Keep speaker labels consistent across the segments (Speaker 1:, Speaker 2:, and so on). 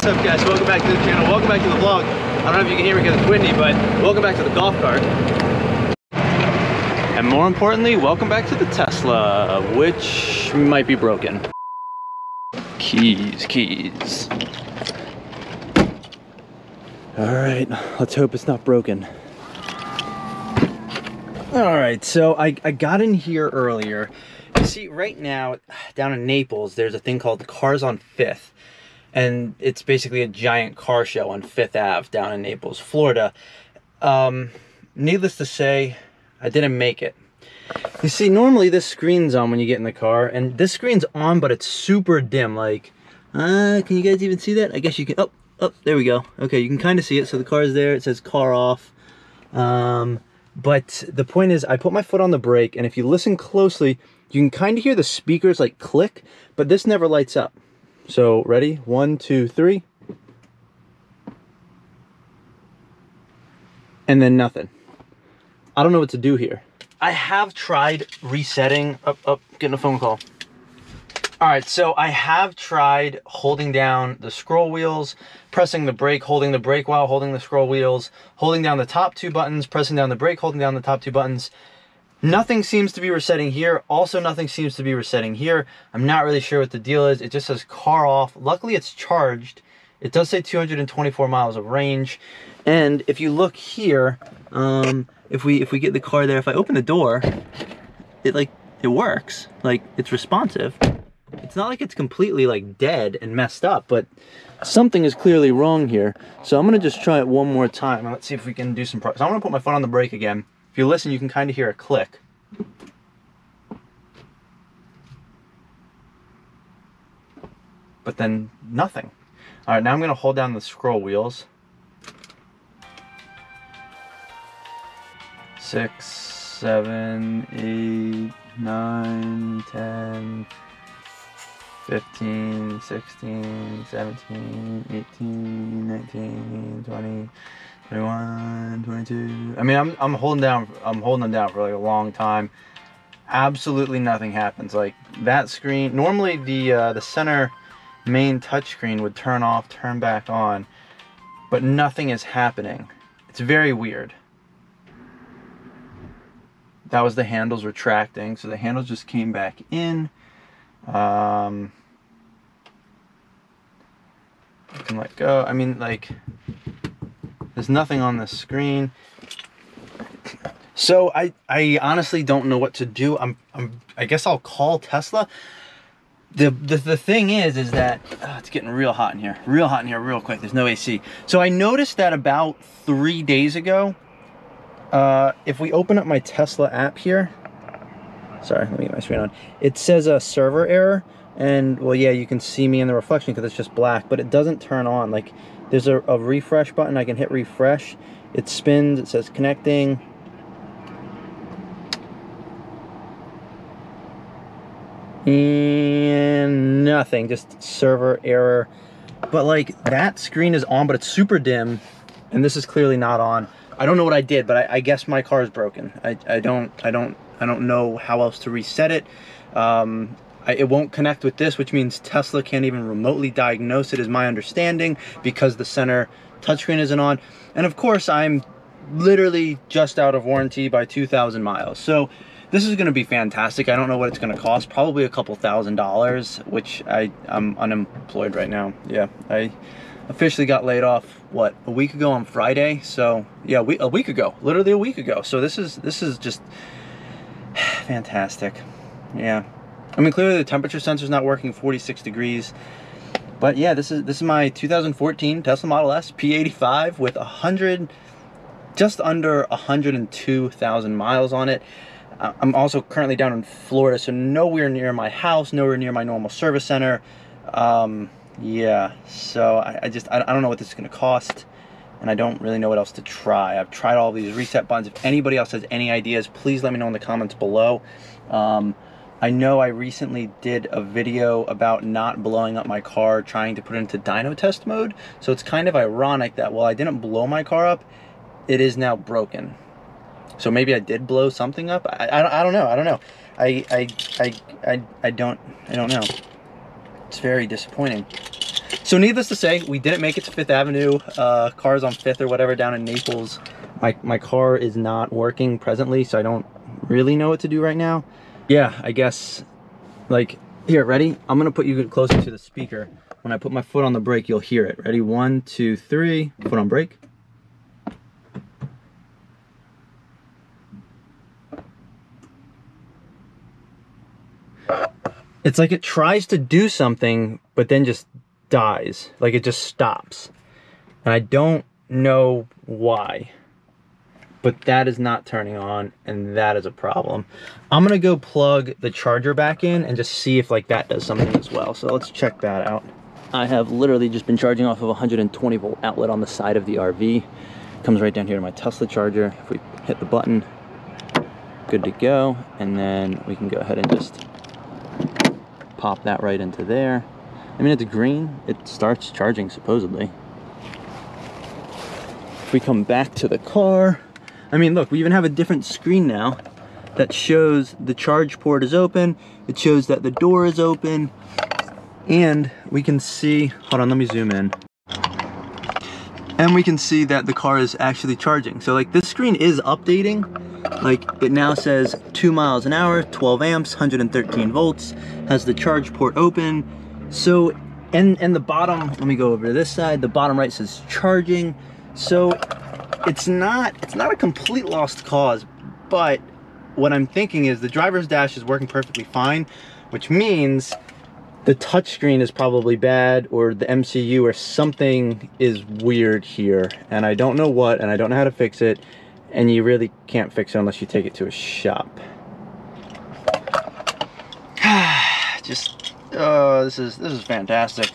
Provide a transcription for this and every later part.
Speaker 1: What's up, guys? Welcome back to the channel. Welcome back to the vlog. I don't know if you can hear me because it's windy, but welcome back to the golf cart. And more importantly, welcome back to the Tesla, which might be broken. Keys. All right, let's hope it's not broken. All right, so I got in here earlier. You see, right now, down in Naples, there's a thing called Cars on 5th. And it's basically a giant car show on 5th Ave down in Naples, Florida. Needless to say, I didn't make it. You see, normally this screen's on when you get in the car, and this screen's on, but it's super dim. Like, can you guys even see that? I guess you can. Oh, there we go. Okay, you can kind of see it. So the car's there. It says car off. But the point is, I put my foot on the brake, and if you listen closely, you can kind of hear the speakers like click, but this never lights up. So ready? 1, 2, 3. And then nothing. I don't know what to do here. I have tried resetting. Getting a phone call. All right, so I have tried holding down the scroll wheels, pressing the brake, holding the brake while holding the scroll wheels, holding down the top 2 buttons, pressing down the brake, holding down the top 2 buttons. Nothing seems to be resetting here. Also, nothing seems to be resetting here. I'm not really sure what the deal is. It just says car off. Luckily, it's charged. It does say 224 miles of range. And if you look here, if we get the car there, if I open the door, it works. Like, it's responsive. It's not like it's completely like dead and messed up, but something is clearly wrong here. So I'm gonna just try it one more time. Let's see if we can do some progress. So I'm gonna put my foot on the brake again. If you listen, you can kind of hear a click. But then nothing. All right, now I'm gonna hold down the scroll wheels. 6, 7, 8, 9, 10, 15, 16, 17, 18, 19, 20, 21, 22. I mean, I'm holding them down for like a long time. Absolutely nothing happens. Like that screen, normally the center main touchscreen would turn off, turn back on, but nothing is happening. It's very weird. That was the handles retracting, so the handles just came back in. I can let go. I mean, like, there's nothing on the screen. So I honestly don't know what to do. I guess I'll call Tesla. The thing is that it's getting real hot in here. Real hot in here real quick. There's no AC. So I noticed that about 3 days ago, if we open up my Tesla app here, sorry, let me get my screen on. It says a server error. And well, yeah, you can see me in the reflection because it's just black, but it doesn't turn on. Like, there's a refresh button. I can hit refresh. It spins. It says connecting. And nothing. Just server error. But like, that screen is on, but it's super dim, and this is clearly not on. I don't know what I did, but I guess my car is broken. I don't know how else to reset it. It won't connect with this, which means Tesla can't even remotely diagnose it, is my understanding, because the center touchscreen isn't on. And of course, I'm literally just out of warranty by 2,000 miles. So this is gonna be fantastic. I don't know what it's gonna cost, probably a couple $1,000s, which I'm unemployed right now. Yeah, I officially got laid off, what, a week ago on Friday? So yeah, a week ago, literally a week ago. So this is just fantastic. Yeah. I mean, clearly the temperature sensor's not working, 46 degrees. But yeah, this is my 2014 Tesla Model S P85 with just under 102,000 miles on it. I'm also currently down in Florida, so nowhere near my house, nowhere near my normal service center. Yeah, so I don't know what this is gonna cost, and I don't really know what else to try. I've tried all these reset buttons. If anybody else has any ideas, please let me know in the comments below. I know I recently did a video about not blowing up my car, trying to put it into dyno test mode. So it's kind of ironic that while I didn't blow my car up, it is now broken. So maybe I did blow something up. I don't know. I don't know. I don't know. It's very disappointing. So needless to say, we didn't make it to 5th Avenue. Cars on 5th or whatever down in Naples. My car is not working presently, so I don't really know what to do right now. Yeah, I guess, like, here, ready? I'm gonna put you closer to the speaker. When I put my foot on the brake, you'll hear it. Ready? 1, 2, 3. Foot on brake. It's like it tries to do something, but then just dies. Like it just stops. And I don't know why. But that is not turning on, and that is a problem. I'm gonna go plug the charger back in and just see if like that does something as well. So let's check that out. I have literally just been charging off of a 120 volt outlet on the side of the RV. Comes right down here to my Tesla charger. If we hit the button, good to go. And then we can go ahead and just pop that right into there. I mean, it's green, it starts charging supposedly. If we come back to the car, I mean, look, we even have a different screen now that shows the charge port is open. It shows that the door is open, and we can see, hold on, let me zoom in. And we can see that the car is actually charging. So like this screen is updating. Like it now says 2 miles an hour, 12 amps, 113 volts, has the charge port open. So, and the bottom, let me go over to this side, the bottom right says charging. So it's not a complete lost cause, but what I'm thinking is the driver's dash is working perfectly fine, which means the touchscreen is probably bad, or the MCU or something is weird here, and I don't know what, and I don't know how to fix it, and you really can't fix it unless you take it to a shop. Just, this is fantastic.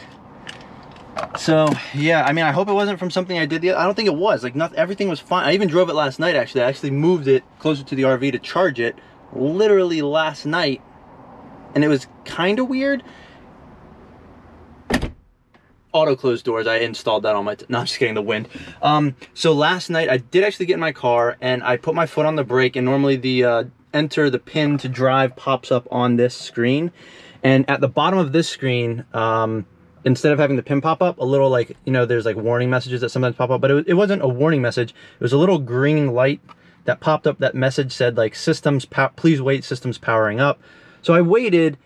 Speaker 1: So yeah, I mean, I hope it wasn't from something I did. I don't think it was. Like, everything was fine. I even drove it last night. Actually, I actually moved it closer to the RV to charge it, literally last night, and it was kind of weird. Auto closed doors, I installed that on my, no, I'm just kidding, the wind. So last night I did actually get in my car and I put my foot on the brake, and normally the enter the pin to drive pops up on this screen. And at the bottom of this screen, instead of having the pin pop up, a little, like, you know, there's like warning messages that sometimes pop up, but it wasn't a warning message. It was a little green light that popped up. That message said like, please wait, system's powering up. So I waited,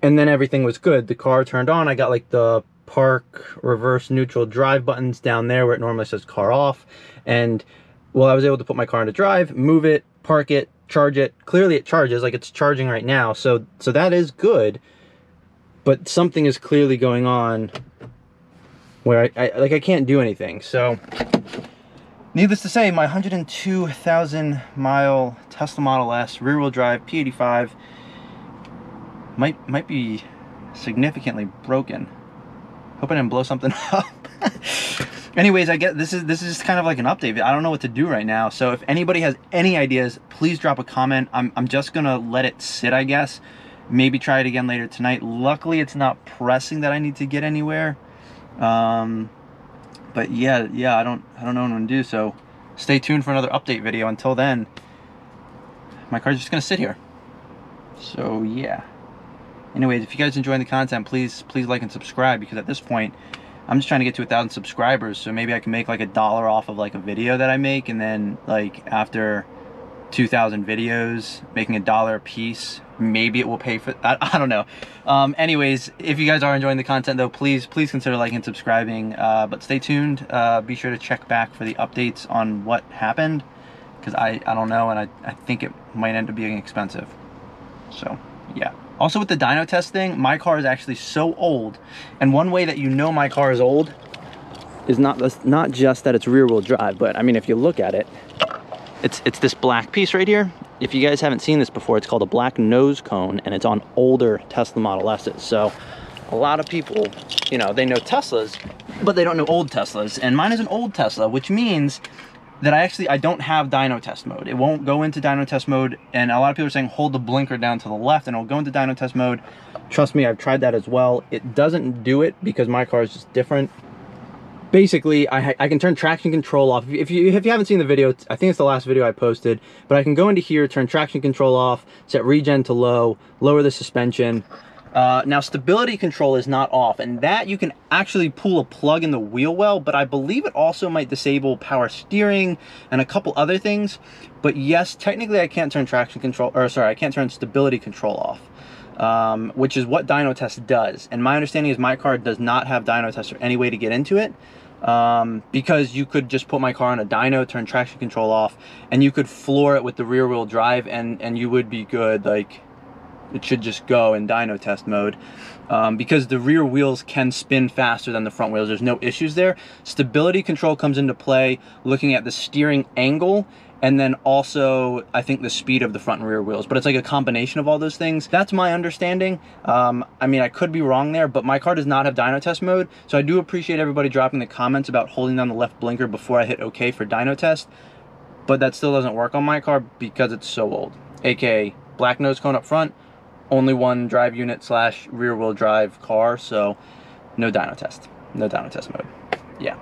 Speaker 1: and then everything was good. The car turned on. I got like the park, reverse, neutral, drive buttons down there where it normally says car off. And well, I was able to put my car into drive, move it, park it, charge it. Clearly it charges, like it's charging right now. So that is good, but something is clearly going on where I can't do anything. So needless to say, my 102,000 mile Tesla Model S rear wheel drive P85 might be significantly broken. Hope I didn't blow something up. Anyways, I guess this is just kind of like an update. I don't know what to do right now. So if anybody has any ideas, please drop a comment. I'm just gonna let it sit, I guess. Maybe try it again later tonight. Luckily, it's not pressing that I need to get anywhere. But yeah, I don't know what I'm gonna do. So stay tuned for another update video. Until then, my car's just gonna sit here. So yeah. Anyways, if you guys enjoying the content, please like and subscribe, because at this point I'm just trying to get to 1,000 subscribers, so maybe I can make like $1 off of like a video that I make, and then like after 2,000 videos, making $1 a piece, maybe it will pay for I don't know. Anyways, if you guys are enjoying the content though, please consider liking and subscribing, but stay tuned. Be sure to check back for the updates on what happened, because I don't know, and I think it might end up being expensive. So yeah. Also, with the dyno test thing, my car is actually so old, and one way that you know my car is old is not just that it's rear wheel drive, but I mean, if you look at it, it's this black piece right here. If you guys haven't seen this before, it's called a black nose cone, and it's on older Tesla Model S's. So a lot of people, you know, they know Teslas, but they don't know old Teslas, and mine is an old Tesla, which means that I don't have dyno test mode. It won't go into dyno test mode, and a lot of people are saying hold the blinker down to the left and it'll go into dyno test mode. Trust me, I've tried that as well. It doesn't do it because my car is just different. Basically, I can turn traction control off. If you haven't seen the video, I think it's the last video I posted, but I can go into here, turn traction control off, set regen to low, lower the suspension, Now stability control is not off, and that you can actually pull a plug in the wheel well, but I believe it also might disable power steering and a couple other things. But yes, technically I can't turn traction control, or sorry, I can't turn stability control off, which is what dyno test does. And my understanding is my car does not have dyno test or any way to get into it, because you could just put my car on a dyno, turn traction control off, and you could floor it with the rear wheel drive, and you would be good. Like, it should just go in dyno test mode, because the rear wheels can spin faster than the front wheels. There's no issues there. Stability control comes into play looking at the steering angle, and then also I think the speed of the front and rear wheels, but it's like a combination of all those things. That's my understanding. I mean, I could be wrong there, but my car does not have dyno test mode, so I do appreciate everybody dropping the comments about holding down the left blinker before I hit OK for dyno test, but that still doesn't work on my car because it's so old. AKA black nose cone up front, only one drive unit slash rear wheel drive car, so no dyno test mode. Yeah.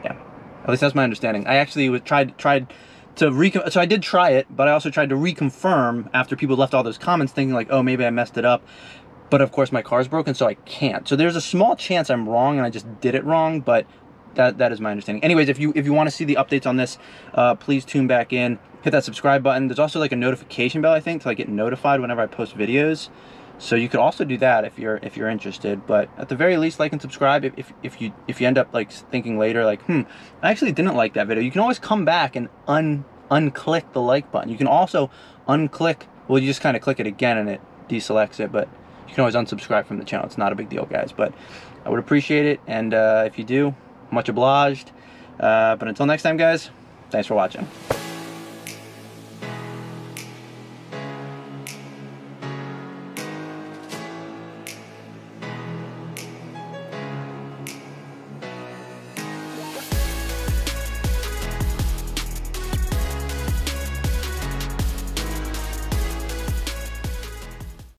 Speaker 1: At least that's my understanding. I actually tried to so I did try it, but I also tried to reconfirm after people left all those comments, thinking like, oh, maybe I messed it up. But of course my car's broken, so I can't. So there's a small chance I'm wrong and I just did it wrong, but that is my understanding. Anyways, if you want to see the updates on this, please tune back in. Hit that subscribe button. There's also like a notification bell, I think, to like get notified whenever I post videos. So you could also do that if you're interested. But at the very least, like and subscribe. If you end up like thinking later like, I actually didn't like that video, you can always come back and unclick the like button. You can also unclick, well, you just kind of click it again and it deselects it, but you can always unsubscribe from the channel. It's not a big deal, guys, but I would appreciate it. And if you do, much obliged. But until next time, guys, thanks for watching.